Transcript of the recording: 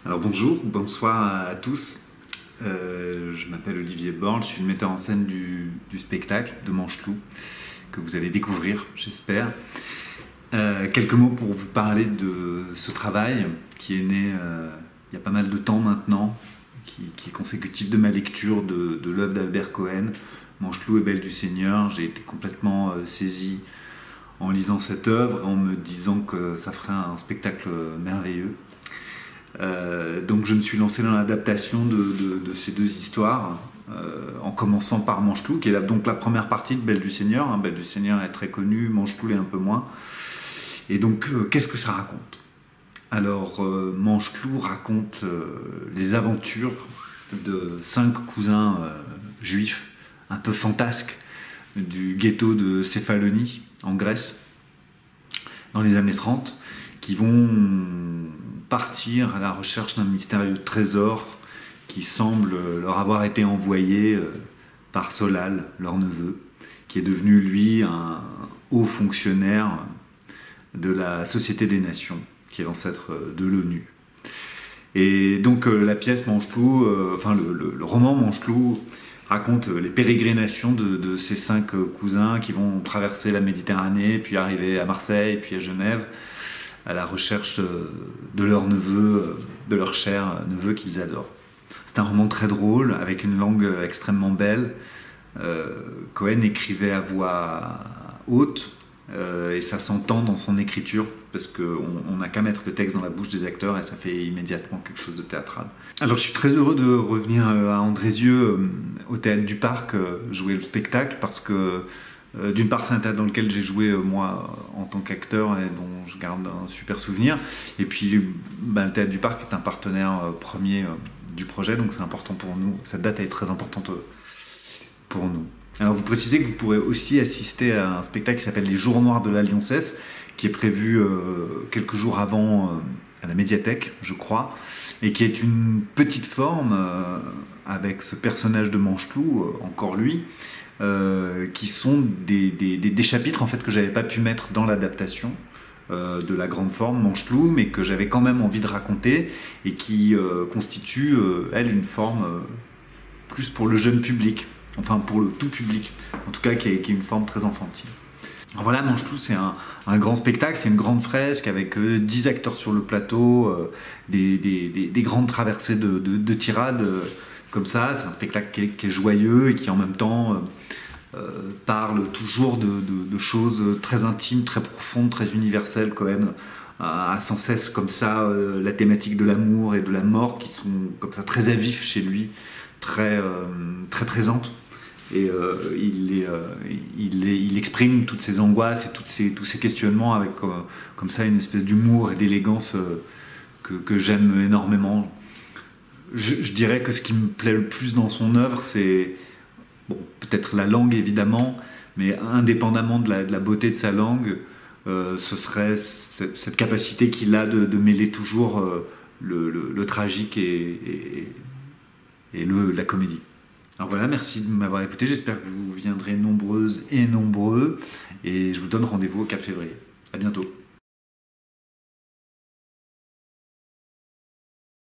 Alors bonjour, bonsoir à tous. Je m'appelle Olivier Borle, je suis le metteur en scène du spectacle de Manche-Clou que vous allez découvrir, j'espère. Quelques mots pour vous parler de ce travail qui est né il y a pas mal de temps maintenant, qui est consécutif de ma lecture de l'œuvre d'Albert Cohen, Manche-Clou et Belle du Seigneur. J'ai été complètement saisi en lisant cette œuvre, en me disant que ça ferait un spectacle merveilleux. Donc je me suis lancé dans l'adaptation de ces deux histoires, en commençant par Manche-Clou, qui est donc la première partie de Belle du Seigneur. Belle du Seigneur est très connue, Manche-Clou l'est un peu moins. Et donc, qu'est-ce que ça raconte? Alors, Manche-Clou raconte les aventures de 5 cousins juifs, un peu fantasques, du ghetto de Céphalonie, en Grèce, dans les années 30, qui vont partir à la recherche d'un mystérieux trésor qui semble leur avoir été envoyé par Solal, leur neveu, qui est devenu, lui, un haut fonctionnaire de la Société des Nations, qui est l'ancêtre de l'ONU. Et donc la pièce Manche-Clou, le roman Manche-Clou raconte les pérégrinations de ces 5 cousins qui vont traverser la Méditerranée, puis arriver à Marseille, puis à Genève, à la recherche de leur neveu, de leur cher neveu qu'ils adorent. C'est un roman très drôle, avec une langue extrêmement belle. Cohen écrivait à voix haute, et ça s'entend dans son écriture, parce qu'on n'a qu'à mettre le texte dans la bouche des acteurs et ça fait immédiatement quelque chose de théâtral. Alors je suis très heureux de revenir à Andrézieux, au Théâtre du Parc, jouer le spectacle, parce que d'une part, c'est un théâtre dans lequel j'ai joué moi en tant qu'acteur et dont je garde un super souvenir. Et puis, le Théâtre du Parc est un partenaire premier du projet, donc c'est important pour nous. Cette date est très importante pour nous. Alors, vous précisez que vous pourrez aussi assister à un spectacle qui s'appelle Les Jours Noirs de la Lioncesse, qui est prévu quelques jours avant à la médiathèque, je crois, et qui est une petite forme avec ce personnage de Manche-Clou, encore lui, qui sont des chapitres en fait que j'avais pas pu mettre dans l'adaptation de la grande forme Manche-Clou, mais que j'avais quand même envie de raconter et qui constitue elle une forme plus pour le jeune public, enfin pour le tout public, en tout cas qui est une forme très enfantine. Alors voilà, Manche-Clou, c'est un grand spectacle, c'est une grande fresque avec 10 acteurs sur le plateau, des grandes traversées de tirades comme ça. C'est un spectacle qui est joyeux et qui en même temps parle toujours de choses très intimes, très profondes, très universelles. Cohen a sans cesse comme ça la thématique de l'amour et de la mort qui sont comme ça très à vif chez lui, très présentes. Et il exprime toutes ces angoisses et tous ces questionnements avec comme ça une espèce d'humour et d'élégance que j'aime énormément. Je dirais que ce qui me plaît le plus dans son œuvre, c'est peut-être la langue évidemment, mais indépendamment de la beauté de sa langue, ce serait cette capacité qu'il a de mêler toujours le tragique et la comédie. Alors voilà, merci de m'avoir écouté, j'espère que vous viendrez nombreuses et nombreux, et je vous donne rendez-vous au 4 février. À bientôt.